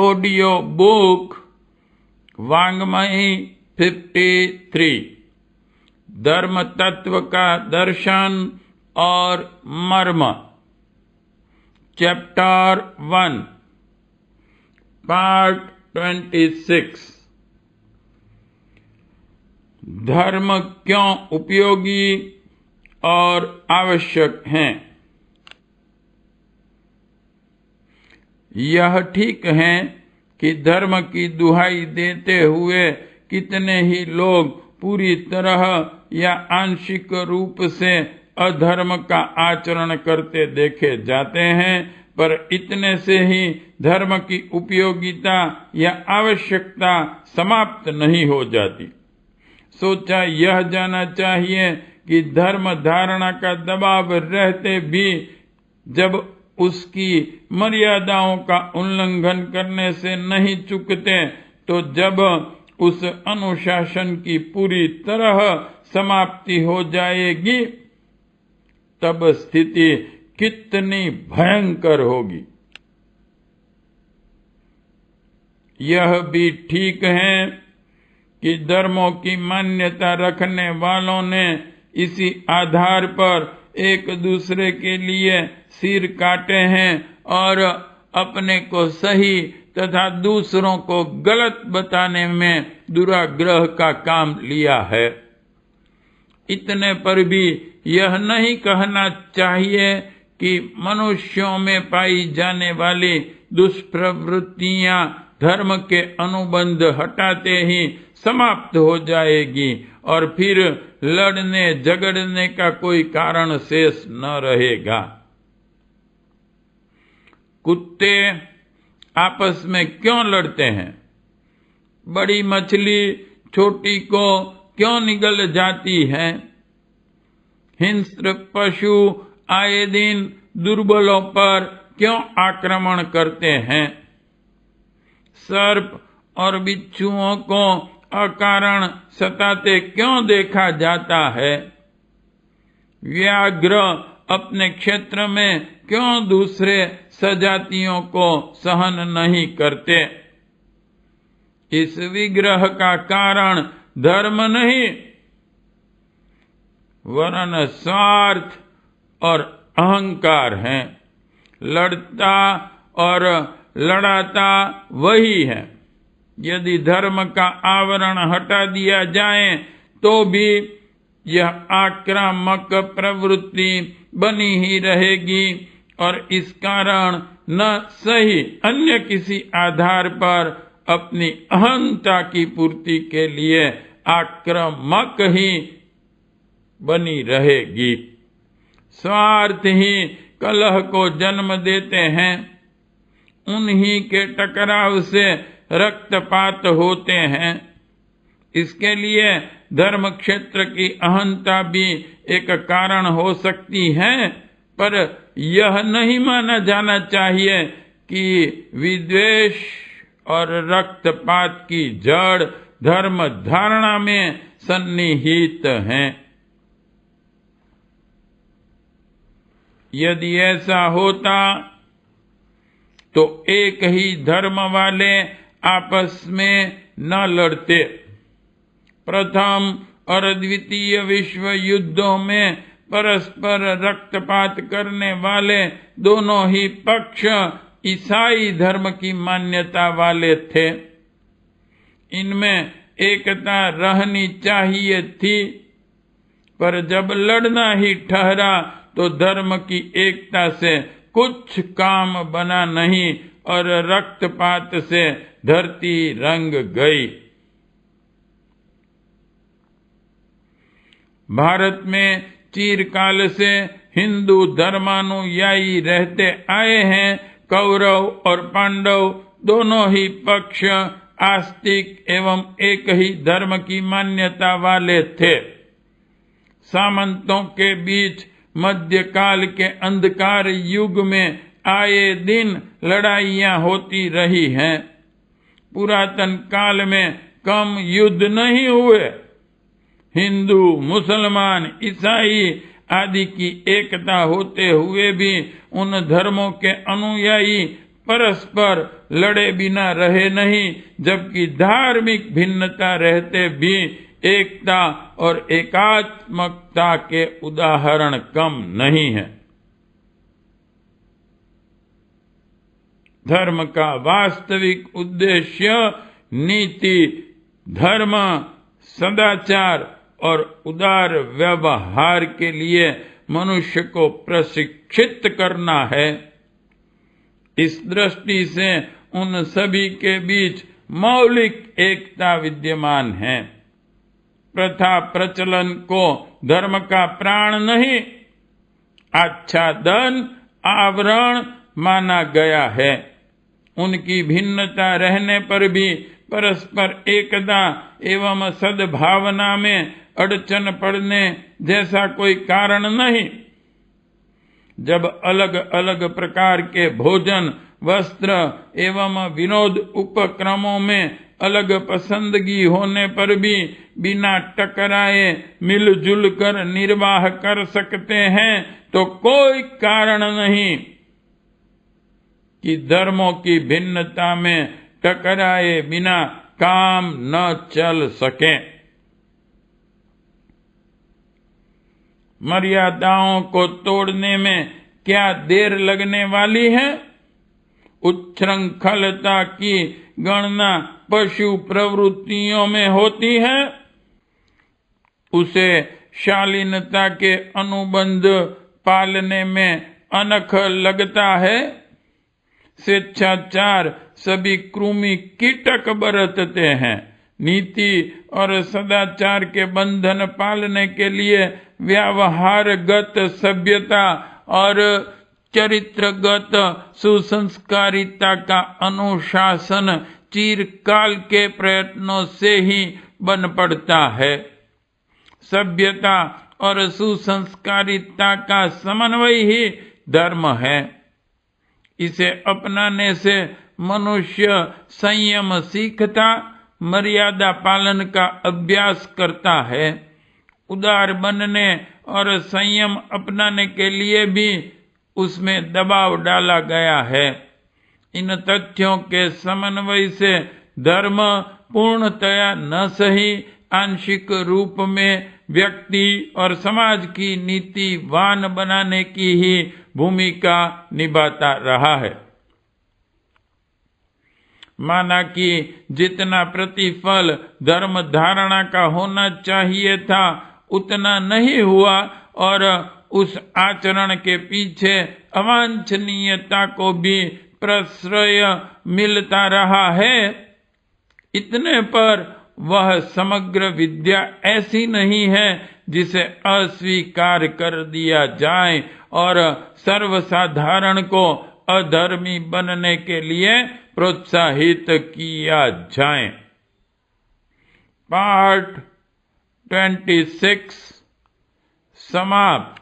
Audio book वाङ्मयी 53 धर्म तत्व का दर्शन और मर्म चैप्टर 1 पार्ट 26 धर्म क्यों उपयोगी और आवश्यक हैं। यह ठीक है कि धर्म की दुहाई देते हुए कितने ही लोग पूरी तरह या आंशिक रूप से अधर्म का आचरण करते देखे जाते हैं, पर इतने से ही धर्म की उपयोगिता या आवश्यकता समाप्त नहीं हो जाती। सोचा यह जाना चाहिए कि धर्म धारणा का दबाव रहते भी जब उसकी मर्यादाओं का उल्लंघन करने से नहीं चूकते, तो जब उस अनुशासन की पूरी तरह समाप्ति हो जाएगी तब स्थिति कितनी भयंकर होगी। यह भी ठीक है कि धर्मों की मान्यता रखने वालों ने इसी आधार पर एक दूसरे के लिए सिर काटे हैं और अपने को सही तथा दूसरों को गलत बताने में दुराग्रह का काम लिया है। इतने पर भी यह नहीं कहना चाहिए कि मनुष्यों में पाई जाने वाली दुष्प्रवृत्तियां धर्म के अनुबंध हटाते ही समाप्त हो जाएगी और फिर लड़ने झगड़ने का कोई कारण शेष न रहेगा। कुत्ते आपस में क्यों लड़ते हैं? बड़ी मछली छोटी को क्यों निगल जाती है? हिंस्र पशु आए दिन दुर्बलों पर क्यों आक्रमण करते हैं? सर्प और बिच्छुओं को अकारण सताते क्यों देखा जाता है? व्याघ्र अपने क्षेत्र में क्यों दूसरे सजातियों को सहन नहीं करते? इस विग्रह का कारण धर्म नहीं वरन स्वार्थ और अहंकार है। लड़ता और लड़ाता वही है। यदि धर्म का आवरण हटा दिया जाए तो भी यह आक्रामक प्रवृत्ति बनी ही रहेगी और इस कारण न सही अन्य किसी आधार पर अपनी अहंता की पूर्ति के लिए आक्रामक ही बनी रहेगी। स्वार्थ ही कलह को जन्म देते हैं। उन्हीं के टकराव से रक्तपात होते हैं। इसके लिए धर्म क्षेत्र की अहंता भी एक कारण हो सकती है, पर यह नहीं माना जाना चाहिए कि विद्वेष और रक्तपात की जड़ धर्म धारणा में सन्निहित है। यदि ऐसा होता तो एक ही धर्म वाले आपस में न लड़ते। प्रथम और द्वितीय विश्व युद्धों में परस्पर रक्तपात करने वाले दोनों ही पक्ष ईसाई धर्म की मान्यता वाले थे। इनमें एकता रहनी चाहिए थी, पर जब लड़ना ही ठहरा तो धर्म की एकता से कुछ काम बना नहीं और रक्तपात से धरती रंग गई। भारत में चिरकाल से हिंदू धर्मानुयायी रहते आए हैं। कौरव और पांडव दोनों ही पक्ष आस्तिक एवं एक ही धर्म की मान्यता वाले थे। सामंतों के बीच मध्यकाल के अंधकार युग में आए दिन लड़ाइयां होती रही हैं। पुरातन काल में कम युद्ध नहीं हुए। हिंदू, मुसलमान, ईसाई आदि की एकता होते हुए भी उन धर्मों के अनुयायी परस्पर लड़े बिना रहे नहीं, जबकि धार्मिक भिन्नता रहते भी एकता और एकात्मकता के उदाहरण कम नहीं है। धर्म का वास्तविक उद्देश्य नीति, धर्म, सदाचार और उदार व्यवहार के लिए मनुष्य को प्रशिक्षित करना है। इस दृष्टि से उन सभी के बीच मौलिक एकता विद्यमान है। प्रथा प्रचलन को धर्म का प्राण नहीं, आच्छादन, आवरण माना गया है। उनकी भिन्नता रहने पर भी परस्पर एकता एवं सद्भावना में अड़चन पड़ने जैसा कोई कारण नहीं। जब अलग अलग प्रकार के भोजन, वस्त्र एवं विनोद उपक्रमों में अलग पसंदगी होने पर भी बिना टकराए मिलजुल कर निर्वाह कर सकते हैं, तो कोई कारण नहीं कि धर्मों की भिन्नता में टकराए बिना काम न चल सके। मर्यादाओं को तोड़ने में क्या देर लगने वाली है? उच्छृंखलता की गणना पशु प्रवृत्तियों में होती है, उसे शालीनता के अनुबंध पालने में अनख लगता है। स्वेच्छाचार सभी कृमि कीटक बरतते हैं। नीति और सदाचार के बंधन पालने के लिए व्यवहारगत सभ्यता और चरित्रगत सुसंस्कारिता का अनुशासन चिरकाल के प्रयत्नों से ही बन पड़ता है। सभ्यता और सुसंस्कारिता का समन्वय ही धर्म है। इसे अपनाने से मनुष्य संयम सीखता, मर्यादा पालन का अभ्यास करता है। उदार बनने और संयम अपनाने के लिए भी उसमें दबाव डाला गया है। इन तथ्यों के समन्वय से धर्म पूर्णतया न सही आंशिक रूप में व्यक्ति और समाज की नीतिवान बनाने की ही भूमिका निभाता रहा है। माना कि जितना प्रतिफल धर्म धारणा का होना चाहिए था उतना नहीं हुआ और उस आचरण के पीछे अवांछनीयता को भी प्रश्रय मिलता रहा है। इतने पर वह समग्र विद्या ऐसी नहीं है जिसे अस्वीकार कर दिया जाए और सर्वसाधारण को अधर्मी बनने के लिए प्रोत्साहित किया जाए। पार्ट 26 समाप्त।